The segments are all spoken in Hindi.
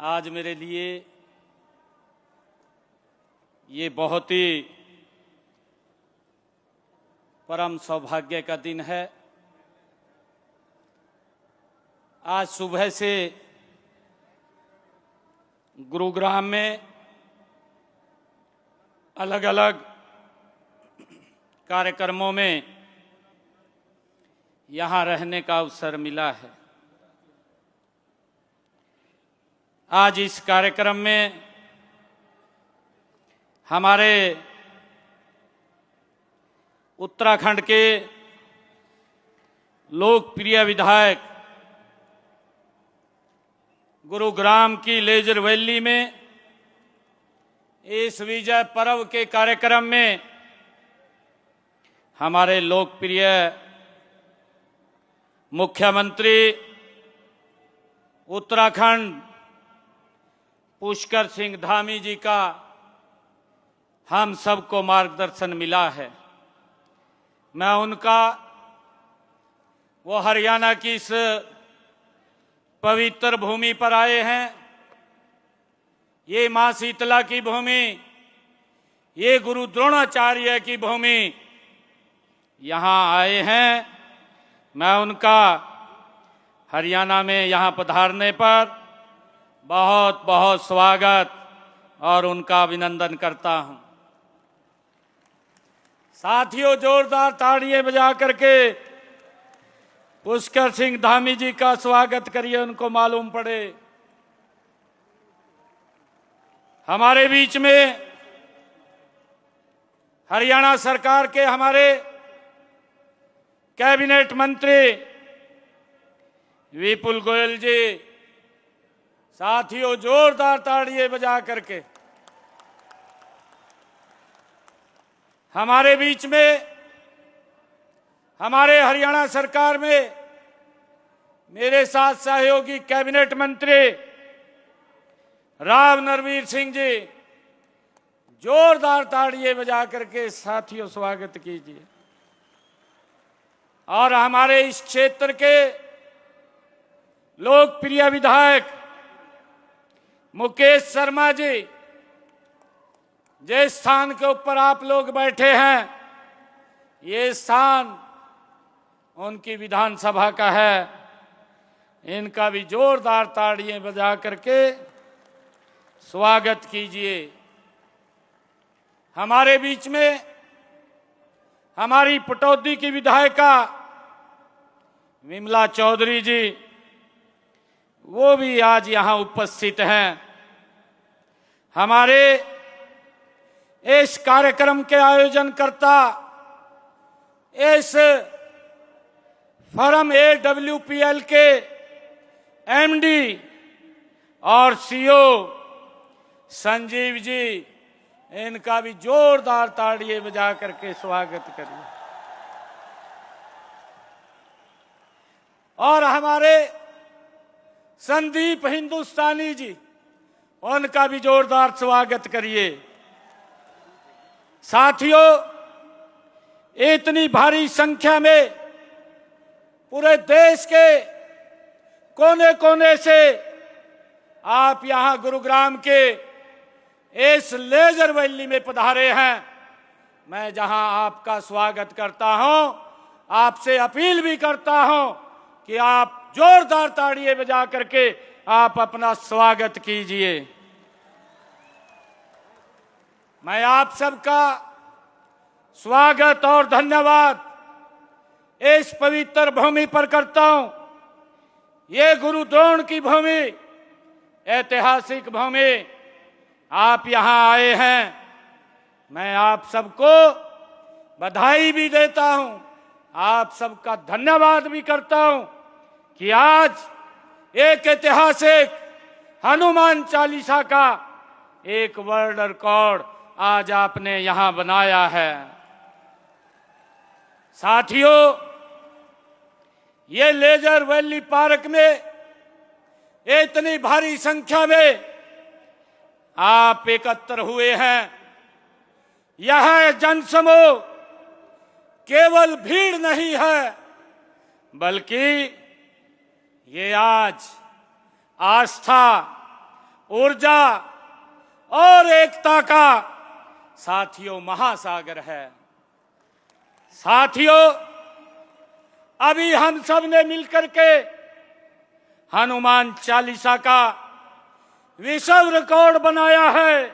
आज मेरे लिए ये बहुत ही परम सौभाग्य का दिन है। आज सुबह से गुरुग्राम में अलग अलग कार्यक्रमों में यहाँ रहने का अवसर मिला है। आज इस कार्यक्रम में हमारे उत्तराखंड के लोकप्रिय विधायक गुरुग्राम की लेजर वैली में इस विजय पर्व के कार्यक्रम में हमारे लोकप्रिय मुख्यमंत्री उत्तराखंड पुष्कर सिंह धामी जी का हम सबको मार्गदर्शन मिला है। मैं उनका वो हरियाणा की इस पवित्र भूमि पर आए हैं। ये मां शीतला की भूमि, ये गुरु द्रोणाचार्य की भूमि, यहाँ आए हैं। मैं उनका हरियाणा में यहाँ पधारने पर बहुत बहुत स्वागत और उनका अभिनंदन करता हूं। साथियों, जोरदार तालियां बजा करके पुष्कर सिंह धामी जी का स्वागत करिए, उनको मालूम पड़े। हमारे बीच में हरियाणा सरकार के हमारे कैबिनेट मंत्री विपुल गोयल जी, साथियों जोरदार तालियां बजा करके। हमारे बीच में हमारे हरियाणा सरकार में मेरे साथ सहयोगी कैबिनेट मंत्री राव नरवीर सिंह जी, जोरदार तालियां बजा करके साथियों स्वागत कीजिए। और हमारे इस क्षेत्र के लोकप्रिय विधायक मुकेश शर्मा जी, जिस स्थान के ऊपर आप लोग बैठे हैं, ये स्थान उनकी विधानसभा का है। इनका भी जोरदार तालियां बजा करके स्वागत कीजिए। हमारे बीच में हमारी पटौदी की विधायिका विमला चौधरी जी, वो भी आज यहाँ उपस्थित हैं। हमारे इस कार्यक्रम के आयोजनकर्ता, इस फर्म AWPL के MD और CEO संजीव जी, इनका भी जोरदार तालियां बजा करके स्वागत करिए। और हमारे संदीप हिंदुस्तानी जी, उनका भी जोरदार स्वागत करिए। साथियों, इतनी भारी संख्या में पूरे देश के कोने कोने से आप यहां गुरुग्राम के इस लेजर वैली में पधारे हैं। मैं जहां आपका स्वागत करता हूं, आपसे अपील भी करता हूं कि आप जोरदार तालियां बजा करके आप अपना स्वागत कीजिए। मैं आप सबका स्वागत और धन्यवाद इस पवित्र भूमि पर करता हूं। ये गुरु द्रोण की भूमि, ऐतिहासिक भूमि, आप यहां आए हैं। मैं आप सबको बधाई भी देता हूं, आप सबका धन्यवाद भी करता हूं कि आज एक ऐतिहासिक हनुमान चालीसा का एक वर्ल्ड रिकॉर्ड आज आपने यहां बनाया है। साथियों, ये लेजर वैली पार्क में इतनी भारी संख्या में आप एकत्र हुए हैं। यह जनसमूह केवल भीड़ नहीं है, बल्कि ये आज आस्था ऊर्जा और एकता का साथियों महासागर है। साथियों, अभी हम सब ने मिलकर के हनुमान चालीसा का विश्व रिकॉर्ड बनाया है।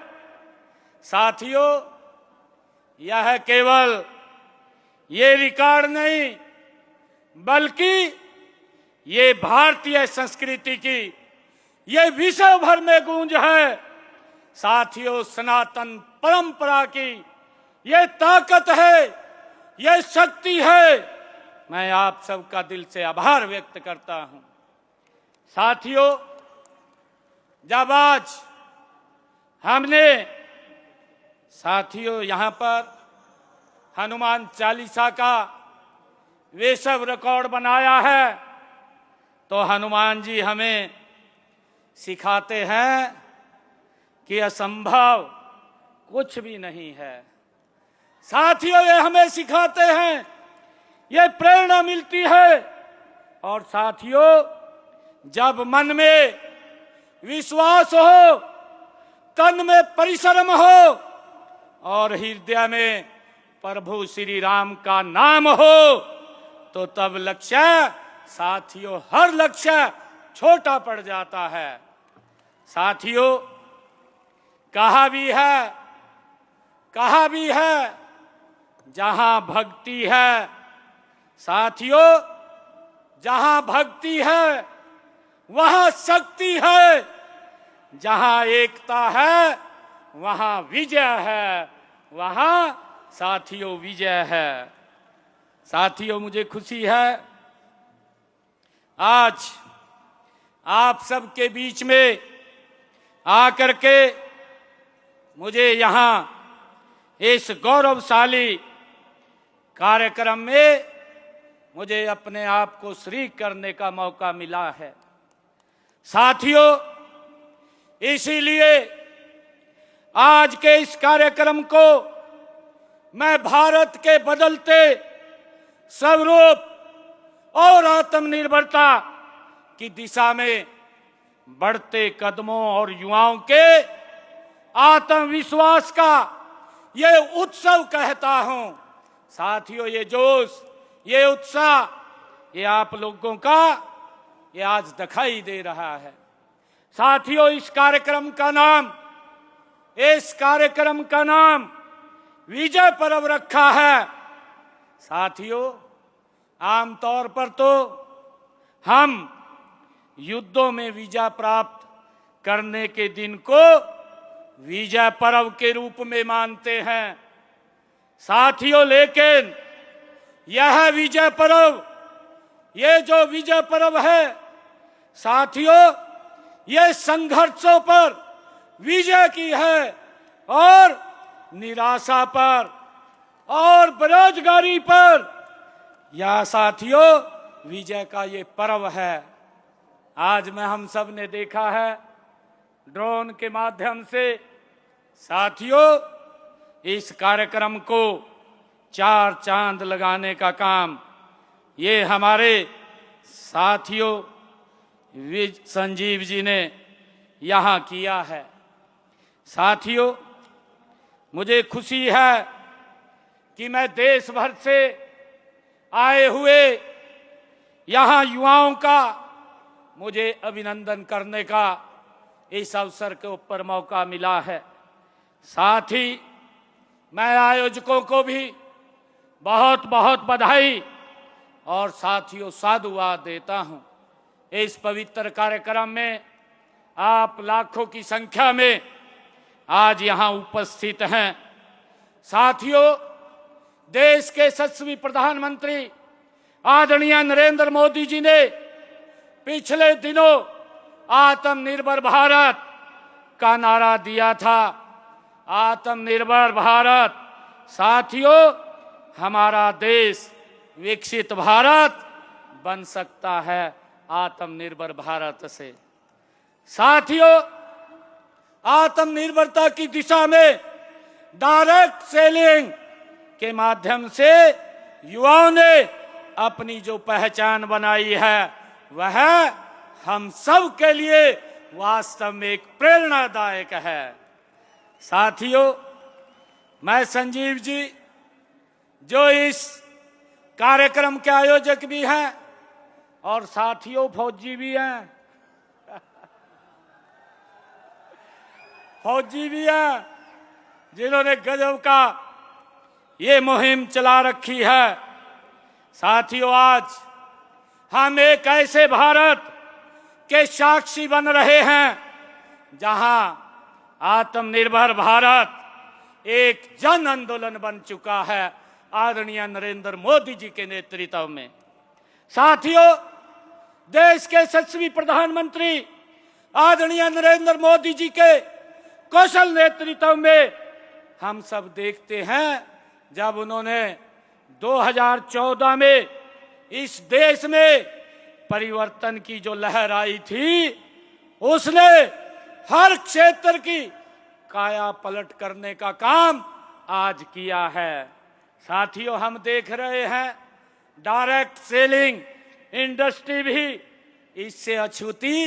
साथियों, यह केवल ये रिकॉर्ड नहीं बल्कि ये भारतीय संस्कृति की ये विश्व भर में गूंज है। साथियों, सनातन परंपरा की ये ताकत है, ये शक्ति है। मैं आप सबका दिल से आभार व्यक्त करता हूं। साथियों, जब आज हमने यहां पर हनुमान चालीसा का विश्व रिकॉर्ड बनाया है तो हनुमान जी हमें सिखाते हैं कि असंभव कुछ भी नहीं है। साथियों, ये हमें सिखाते हैं, ये प्रेरणा मिलती है। और साथियों, जब मन में विश्वास हो, तन में परिश्रम हो और हृदय में प्रभु श्री राम का नाम हो तो तब लक्ष्य, साथियों, हर लक्ष्य छोटा पड़ जाता है। साथियों, कहा भी है जहां भक्ति है, साथियों, जहां भक्ति है वहां शक्ति है, जहां एकता है वहां विजय है, वहां साथियों विजय है। साथियों, मुझे खुशी है आज आप सबके बीच में आकर के मुझे यहां इस गौरवशाली कार्यक्रम में मुझे अपने आप को शरीक करने का मौका मिला है। साथियों, इसीलिए आज के इस कार्यक्रम को मैं भारत के बदलते स्वरूप और आत्मनिर्भरता की दिशा में बढ़ते कदमों और युवाओं के आत्मविश्वास का ये उत्सव कहता हूं। साथियों, ये जोश, ये उत्साह, ये आप लोगों का ये आज दिखाई दे रहा है। साथियों, इस कार्यक्रम का नाम विजय पर्व रखा है। साथियों, आमतौर पर तो हम युद्धों में विजय प्राप्त करने के दिन को विजय पर्व के रूप में मानते हैं। साथियों, लेकिन यह विजय पर्व, ये जो विजय पर्व है, साथियों, ये संघर्षों पर विजय की है और निराशा पर और बेरोजगारी पर यह साथियों विजय का ये पर्व है। आज में हम सब ने देखा है ड्रोन के माध्यम से, साथियों, इस कार्यक्रम को 4 चांद लगाने का काम ये हमारे साथियों संजीव जी ने यहाँ किया है। साथियों, मुझे खुशी है कि मैं देश भर से आए हुए यहाँ युवाओं का मुझे अभिनंदन करने का इस अवसर के ऊपर मौका मिला है। साथ ही मैं आयोजकों को भी बहुत बहुत बधाई और साथियों साधुवाद देता हूं। इस पवित्र कार्यक्रम में आप लाखों की संख्या में आज यहां उपस्थित हैं। साथियों, देश के यशस्वी प्रधानमंत्री आदरणीय नरेंद्र मोदी जी ने पिछले दिनों आत्मनिर्भर भारत का नारा दिया था। आत्मनिर्भर भारत, साथियों, हमारा देश विकसित भारत बन सकता है आत्मनिर्भर भारत से। साथियों, आत्मनिर्भरता की दिशा में डायरेक्ट सेलिंग के माध्यम से युवाओं ने अपनी जो पहचान बनाई है वह हम सब के लिए वास्तव में एक प्रेरणादायक है। साथियों, मैं संजीव जी, जो इस कार्यक्रम के आयोजक भी हैं, और साथियों फौजी भी हैं, फौजी भी हैं, जिन्होंने गजब का ये मुहिम चला रखी है। साथियों, आज हम एक ऐसे भारत के साक्षी बन रहे हैं जहां आत्मनिर्भर भारत एक जन आंदोलन बन चुका है आदरणीय नरेंद्र मोदी जी के नेतृत्व में। साथियों, देश के यशस्वी प्रधानमंत्री आदरणीय नरेंद्र मोदी जी के कौशल नेतृत्व में हम सब देखते हैं, जब उन्होंने 2014 में इस देश में परिवर्तन की जो लहर आई थी, उसने हर क्षेत्र की काया पलट करने का काम आज किया है। साथियों, हम देख रहे हैं डायरेक्ट सेलिंग इंडस्ट्री भी इससे अछूती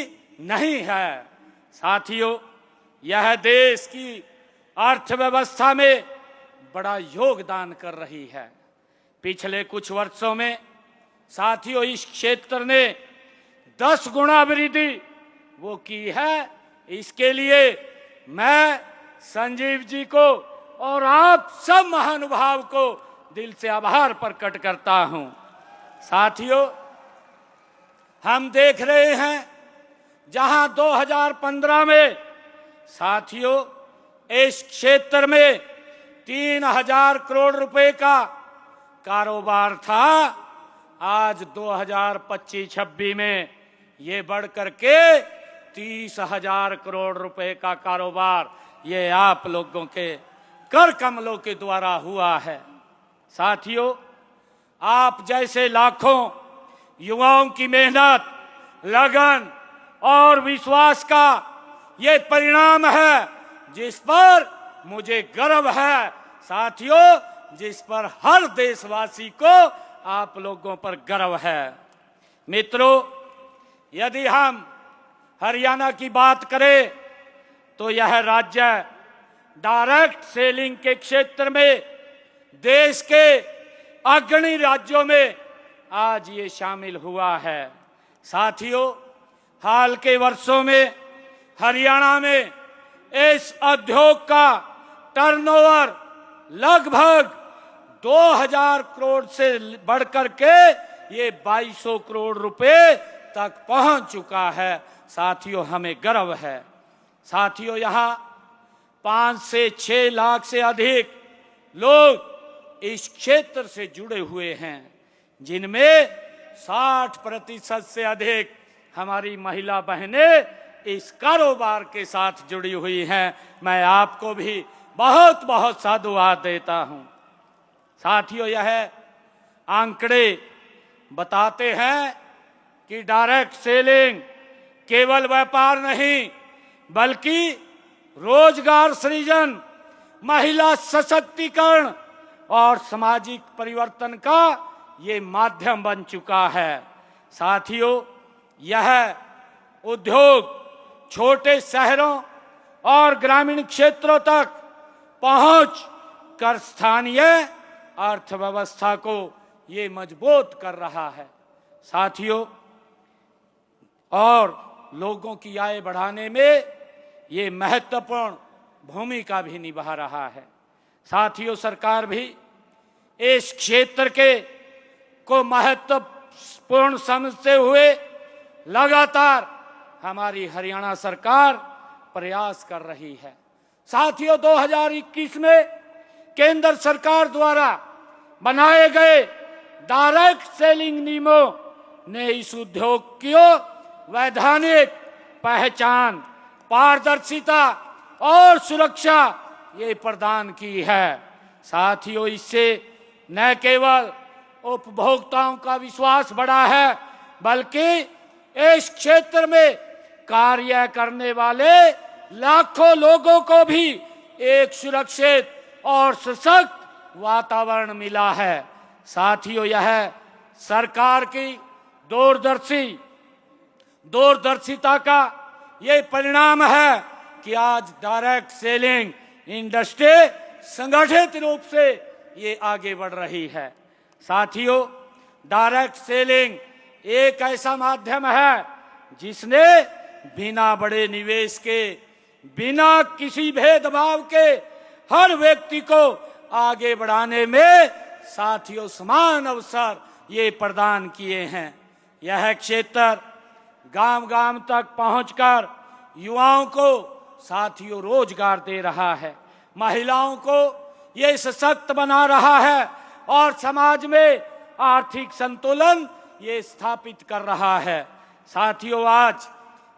नहीं है। साथियों, यह देश की अर्थव्यवस्था में बड़ा योगदान कर रही है। पिछले कुछ वर्षों में साथियों, इस क्षेत्र ने 10 गुना वृद्धि वो की है। इसके लिए मैं संजीव जी को और आप सब महानुभाव को दिल से आभार प्रकट करता हूं। साथियों, हम देख रहे हैं जहां 2015 में साथियों इस क्षेत्र में 3000 करोड़ रुपए का कारोबार था, आज 2025-26 में ये बढ़ करके 30,000 करोड़ रुपए का कारोबार ये आप लोगों के कर कमलों के द्वारा हुआ है। साथियों, आप जैसे लाखों युवाओं की मेहनत, लगन और विश्वास का ये परिणाम है, जिस पर मुझे गर्व है। साथियों, जिस पर हर देशवासी को आप लोगों पर गर्व है। मित्रों, यदि हम हरियाणा की बात करें तो यह राज्य डायरेक्ट सेलिंग के क्षेत्र में देश के अग्रणी राज्यों में आज ये शामिल हुआ है। साथियों, हाल के वर्षों में हरियाणा में इस उद्योग का टर्नओवर लगभग 2000 करोड़ से बढ़कर के ये 2200 करोड़ रुपए तक पहुंच चुका है। साथियों, हमें गर्व है। साथियों, यहाँ 5 से 6 लाख से अधिक लोग इस क्षेत्र से जुड़े हुए हैं, जिनमें 60% से अधिक हमारी महिला बहनें इस कारोबार के साथ जुड़ी हुई हैं। मैं आपको भी बहुत बहुत साधुवाद देता हूं। साथियों, यह आंकड़े बताते हैं कि डायरेक्ट सेलिंग केवल व्यापार नहीं, बल्कि रोजगार सृजन, महिला सशक्तिकरण और सामाजिक परिवर्तन का ये माध्यम बन चुका है। साथियों, यह उद्योग छोटे शहरों और ग्रामीण क्षेत्रों तक पहुंच कर स्थानीय अर्थव्यवस्था को ये मजबूत कर रहा है। साथियों, और लोगों की आय बढ़ाने में ये महत्वपूर्ण भूमिका भी निभा रहा है। साथियों, सरकार भी इस क्षेत्र के को महत्वपूर्ण समझते हुए लगातार हमारी हरियाणा सरकार प्रयास कर रही है। साथियों, 2021 में केंद्र सरकार द्वारा बनाए गए डायरेक्ट सेलिंग नियमों ने इस उद्योग की वैधानिक पहचान, पारदर्शिता और सुरक्षा ये प्रदान की है। साथियों, इससे न केवल उपभोक्ताओं का विश्वास बढ़ा है, बल्कि इस क्षेत्र में कार्य करने वाले लाखों लोगों को भी एक सुरक्षित और सशक्त वातावरण मिला है। साथियों, यह सरकार की दूरदर्शिता का ये परिणाम है कि आज डायरेक्ट सेलिंग इंडस्ट्री संगठित रूप से ये आगे बढ़ रही है। साथियों, डायरेक्ट सेलिंग एक ऐसा माध्यम है जिसने बिना बड़े निवेश के, बिना किसी भेदभाव के हर व्यक्ति को आगे बढ़ाने में साथियों समान अवसर ये प्रदान किए हैं। यह क्षेत्र गांव-गांव तक पहुंचकर युवाओं को साथियों रोजगार दे रहा है, महिलाओं को ये सशक्त बना रहा है और समाज में आर्थिक संतुलन ये स्थापित कर रहा है। साथियों, आज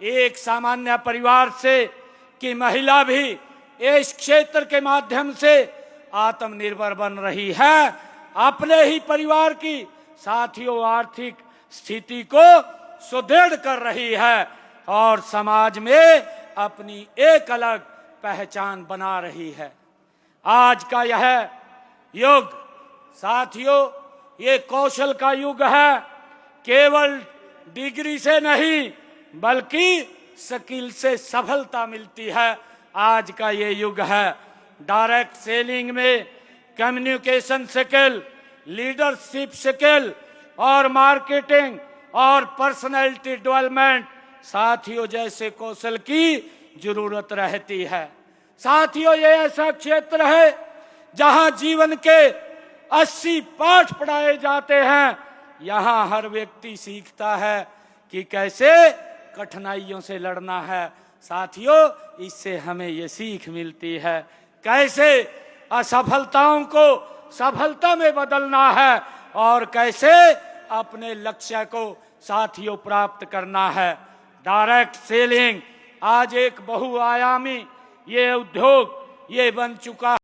एक सामान्य परिवार से कि महिला भी इस क्षेत्र के माध्यम से आत्मनिर्भर बन रही है, अपने ही परिवार की साथियों आर्थिक स्थिति को सुदृढ़ कर रही है और समाज में अपनी एक अलग पहचान बना रही है। आज का यह युग साथियों ये कौशल का युग है, केवल डिग्री से नहीं बल्कि स्किल से सफलता मिलती है। आज का ये युग है। डायरेक्ट सेलिंग में कम्युनिकेशन स्किल, लीडरशिप स्किल और मार्केटिंग और पर्सनैलिटी डेवलपमेंट साथियों जैसे कौशल की जरूरत रहती है। साथियों, ये ऐसा क्षेत्र है जहां जीवन के 80 पाठ पढ़ाए जाते हैं। यहाँ हर व्यक्ति सीखता है कि कैसे कठिनाइयों से लड़ना है। साथियों, इससे हमें ये सीख मिलती है कैसे असफलताओं को सफलता में बदलना है और कैसे अपने लक्ष्य को साथियों प्राप्त करना है। डायरेक्ट सेलिंग आज एक बहुआयामी ये उद्योग ये बन चुका है।